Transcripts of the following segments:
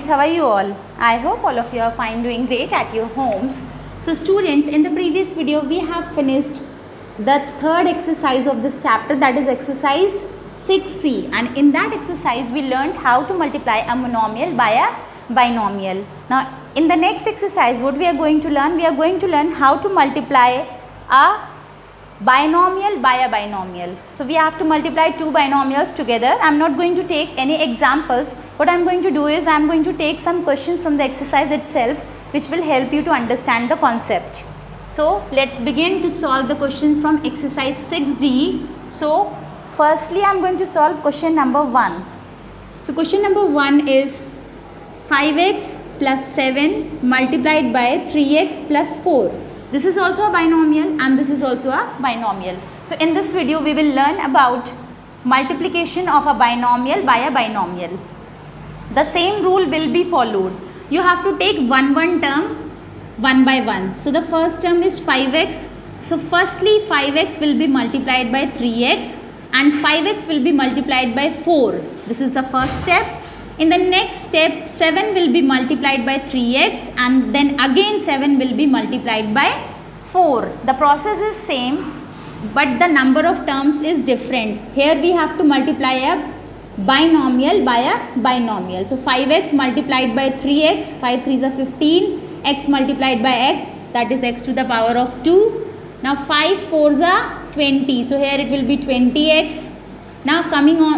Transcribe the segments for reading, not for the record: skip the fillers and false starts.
students, how are you all? I hope all of you are fine, doing great at your homes. So students, in the previous video we have finished the third exercise of this chapter, that is exercise 6C, and in that exercise we learned how to multiply a monomial by a binomial. Now in the next exercise what we are going to learn? We are going to learn how to multiply a binomial by a binomial. So we have to multiply two binomials together. I am not going to take any examples. What I am going to do is I am going to take some questions from the exercise itself which will help you to understand the concept. So let's begin to solve the questions from exercise 6D. So firstly I am going to solve question number 1. So question number 1 is 5x plus 7 multiplied by 3x plus 4. This is also a binomial and this is also a binomial. So in this video we will learn about multiplication of a binomial by a binomial. The same rule will be followed. You have to take one term one by one. So the first term is 5x. So firstly 5x will be multiplied by 3x and 5x will be multiplied by 4. This is the first step. In the next step 7 will be multiplied by 3x and then again 7 will be multiplied by 4. The process is same but the number of terms is different. Here we have to multiply a binomial by a binomial. So 5x multiplied by 3x, 5 3s are 15, x multiplied by x, that is x to the power of 2. Now 5 4s are 20. So here it will be 20x. Now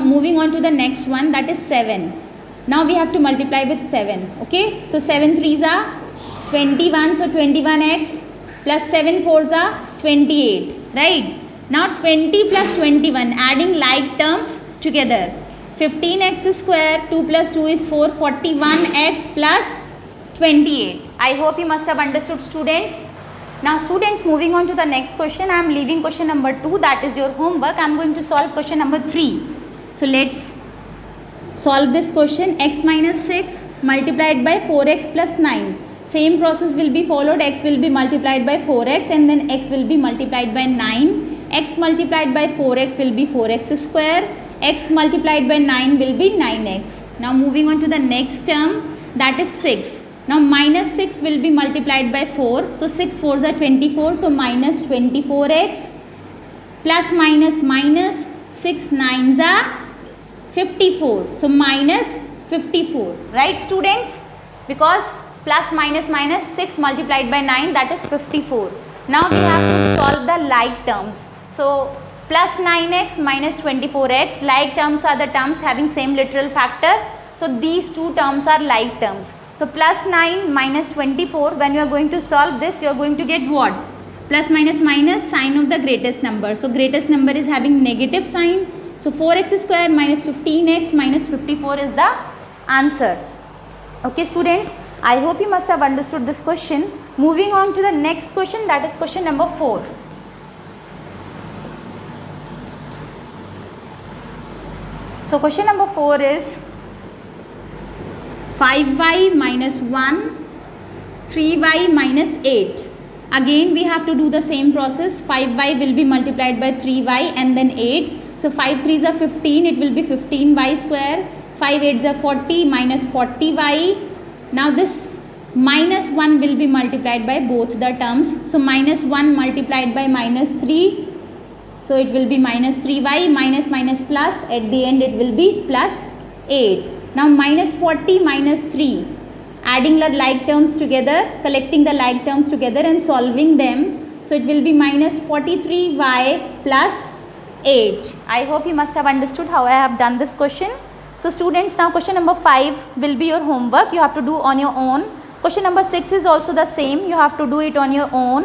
moving on to the next one, that is 7. Now we have to multiply with 7. Okay, so 7 3s are 21, so 21x plus 7 4s are 28, right? Now 20 plus 21, adding like terms together. 15x square, 2 plus 2 is 4, 41x plus 28. I hope you must have understood, students. Now students, moving on to the next question, I am leaving question number 2, that is your homework. I am going to solve question number 3. So let's solve this question. X minus 6 multiplied by 4x plus 9. Same process will be followed. X will be multiplied by 4x and then x will be multiplied by 9. X multiplied by 4x will be 4x square. X multiplied by 9 will be 9x. Now moving on to the next term, that is 6. Now minus 6 will be multiplied by 4. So 6 4s are 24. So minus 24x plus minus minus 6 9s are 54. So minus 54. Right, students? Because plus minus minus 6 multiplied by 9, that is 54. Now we have to solve the like terms. So plus 9x minus 24x, like terms are the terms having same literal factor. So these two terms are like terms. So plus 9 minus 24, when you are going to solve this, you are going to get what? Plus minus minus sign of the greatest number. So greatest number is having negative sign. So 4x square minus 15x minus 54 is the answer. Okay students, I hope you must have understood this question. Moving on to the next question, that is question number 4. So question number 4 is 5y minus 1, 3y minus 8. Again we have to do the same process. 5y will be multiplied by 3y and then 8. So 5 3s are 15, it will be 15y square. 5 8s are 40 minus 40y. Now this minus 1 will be multiplied by both the terms. So minus 1 multiplied by minus 3. So it will be minus 3y minus minus plus. At the end it will be plus 8. Now minus 40 minus 3. Adding the like terms together, collecting the like terms together and solving them. So it will be minus 43y plus 8. I hope you must have understood how I have done this question. So students, now question number 5 will be your homework. You have to do on your own. Question number 6 is also the same. You have to do it on your own.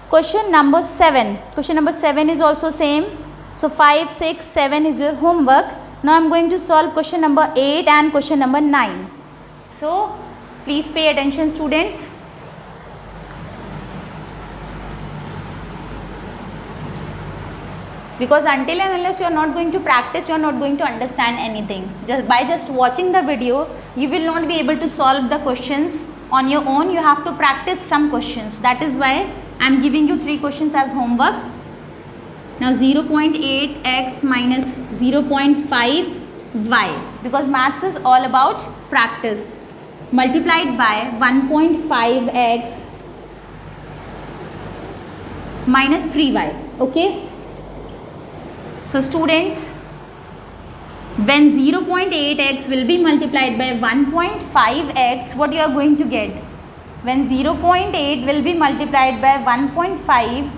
Question number 7. Question number 7 is also same. So 5, 6, 7 is your homework. Now I am going to solve question number 8 and question number 9. So please pay attention, students. Because until and unless you are not going to practice, you are not going to understand anything. Just watching the video, you will not be able to solve the questions on your own. You have to practice some questions. That is why I am giving you 3 questions as homework. Now 0.8x minus 0.5y, because maths is all about practice. multiplied by 1.5x minus 3y. Okay. So students, when 0.8x will be multiplied by 1.5x, what you are going to get? When 0.8 will be multiplied by 1.5,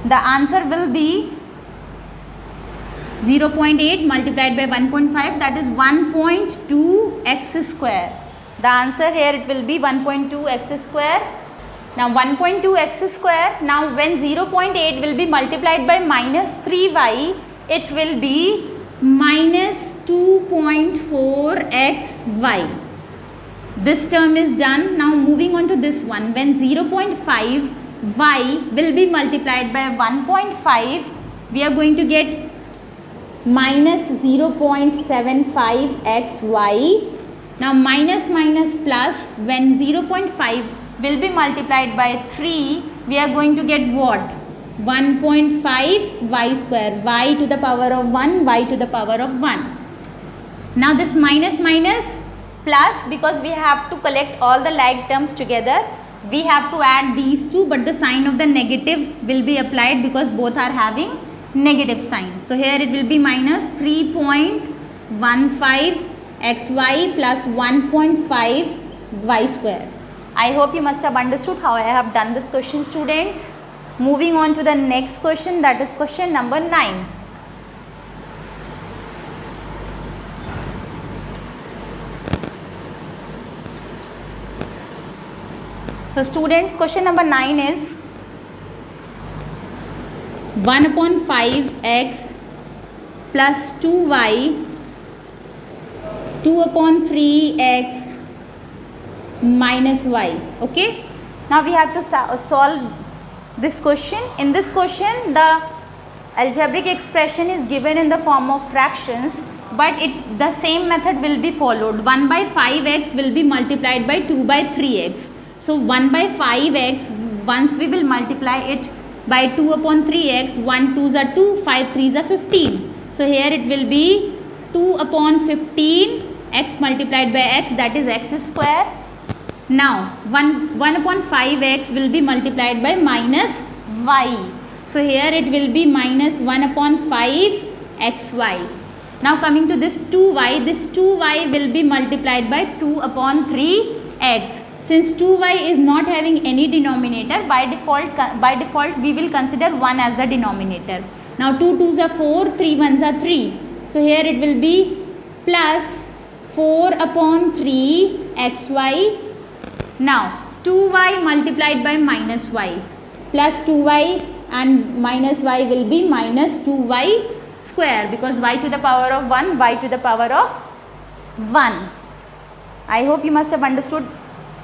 the answer will be 0.8 multiplied by 1.5, that is 1.2x square. The answer here, it will be 1.2x square. Now 1.2x square, now when 0.8 will be multiplied by minus 3y, it will be minus 2.4xy. This term is done. Now moving on to this one, when 0.5y will be multiplied by 1.5, we are going to get minus 0.75xy. Now minus minus plus, when 0.5 will be multiplied by 3, we are going to get what? 1.5y square, y to the power of 1, y to the power of 1. Now this minus minus plus, because we have to collect all the like terms together, we have to add these two, but the sign of the negative will be applied because both are having negative sign. So here it will be minus 3.15xy plus 1.5y square. I hope you must have understood how I have done this question, students. Moving on to the next question, that is question number 9. So students, question number 9 is 1 upon 5x plus 2y 2 upon 3x minus y. Okay. Now we have to solve this question. In this question, the algebraic expression is given in the form of fractions, but the same method will be followed. 1 by 5x will be multiplied by 2 by 3x. So 1 by 5x, once we will multiply it by 2 upon 3x, 1 2s are 2, 5 3s are 15. So here it will be 2 upon 15 x multiplied by x, that is x square. Now 1 upon 5x will be multiplied by minus y. So here it will be minus 1 upon 5xy. Now coming to this 2y, this 2y will be multiplied by 2 upon 3x. Since 2y is not having any denominator, by default we will consider 1 as the denominator. Now 2 2s are 4, 3 1s are 3. So here it will be plus 4 upon 3xy. Now 2y multiplied by minus y, plus 2y and minus y will be minus 2y square, because y to the power of 1, y to the power of 1. I hope you must have understood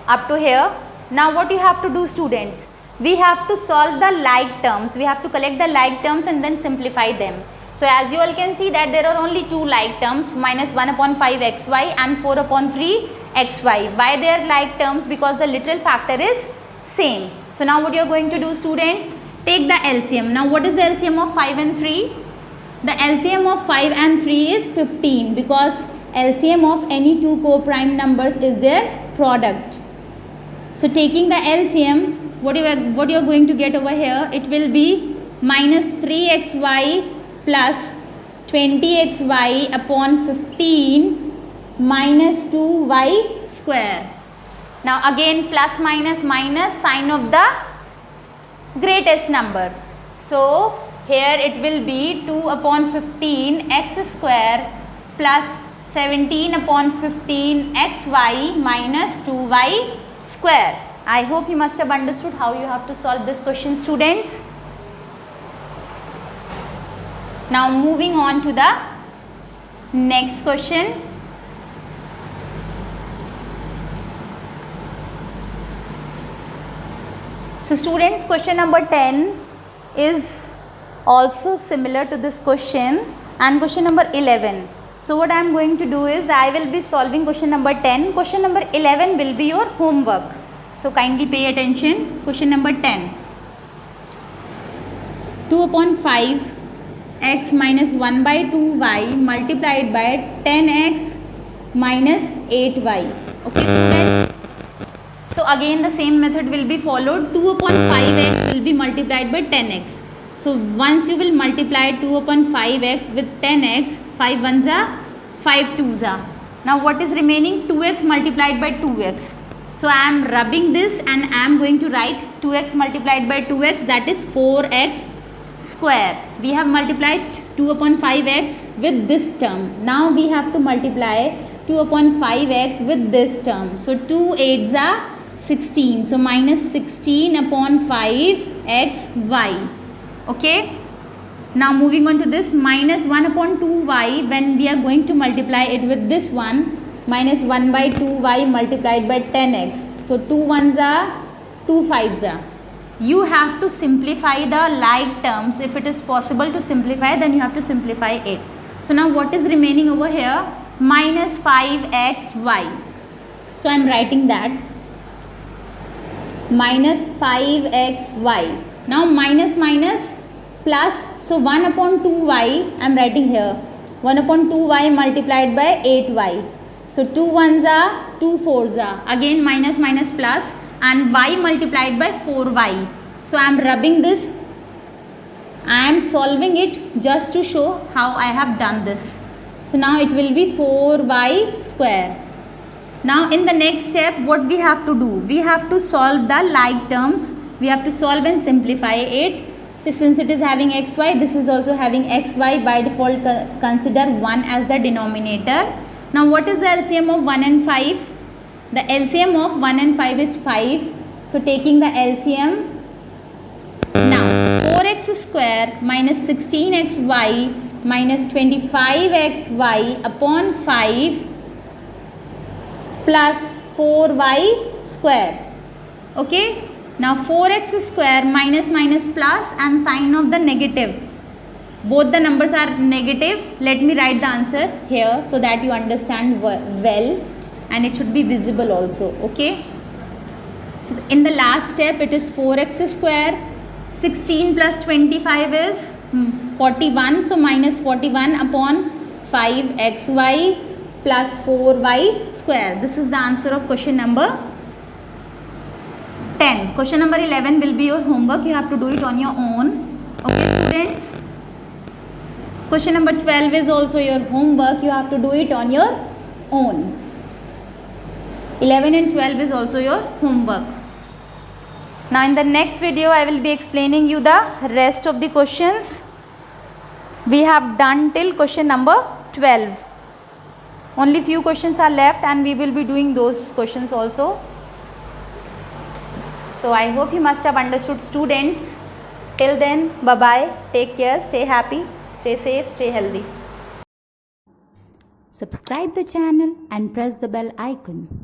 up to here. Now what you have to do, students? We have to solve the like terms. We have to collect the like terms and then simplify them. So as you all can see that there are only two like terms, minus 1 upon 5xy and 4 upon 3xy. Why they are like terms? Because the literal factor is same. So now what you are going to do, students? Take the LCM. Now what is the LCM of 5 and 3? The LCM of 5 and 3 is 15, because LCM of any two co-prime numbers is their product. So taking the LCM, what you are going to get over here, it will be minus 3xy plus 20xy upon 15 minus 2y square. Now again plus minus minus, sign of the greatest number. So here it will be 2 upon 15 x square plus 17 upon 15 xy minus 2y square. I hope you must have understood how you have to solve this question, students. Now moving on to the next question. So students, question number 10 is also similar to this question, and question number 11. So what I am going to do is I will be solving question number 10. Question number 11 will be your homework. So kindly pay attention. Question number 10. 2 upon 5 x minus 1 by 2y multiplied by 10x minus 8y. Okay students. So again the same method will be followed. 2 upon 5x will be multiplied by 10x. So once you will multiply 2 upon 5x with 10x, 5 ones are 5 twos are. Now what is remaining? 2x multiplied by 2x. So I am rubbing this and I am going to write 2x multiplied by 2x, that is 4x square. We have multiplied 2 upon 5x with this term. Now we have to multiply 2 upon 5x with this term. So 2 8s are 16. So minus 16 upon 5xy. Okay. Now moving on to this, minus 1 upon 2y, when we are going to multiply it with this one, minus 1 by 2y multiplied by 10x. So 2 1s are 2 5s are. You have to simplify the like terms. If it is possible to simplify, then you have to simplify it. So now what is remaining over here? Minus 5xy. So I am writing that. Minus 5xy. Now minus minus plus. So 1 upon 2y I am writing here. 1 upon 2y multiplied by 8y. So 2 1s are 2 4s are. Again minus minus plus. And y multiplied by 4y. So I am rubbing this. I am solving it just to show how I have done this. So now it will be 4y square. Now in the next step what we have to do? We have to solve the like terms. We have to solve and simplify it. So since it is having xy, this is also having xy. By default consider 1 as the denominator. Now what is the LCM of 1 and 5? The LCM of 1 and 5 is 5. So taking the LCM, now 4x square minus 16xy minus 25xy upon 5 plus 4y square. Okay. Now 4x square minus minus plus and sign of the negative. Both the numbers are negative. Let me write the answer here so that you understand well. And it should be visible also. Okay. So in the last step it is 4x square. 16 plus 25 is 41. So minus 41 upon 5xy plus 4y square. This is the answer of question number 10. Question number 11 will be your homework. You have to do it on your own. Okay students. Question number 12 is also your homework. You have to do it on your own. 11 and 12 is also your homework. Now in the next video I will be explaining you the rest of the questions. We have done till question number 12. Only few questions are left and we will be doing those questions also. So I hope you must have understood students. Till then, bye bye. Take care. Stay happy. Stay safe. Stay healthy. Subscribe the channel and press the bell icon.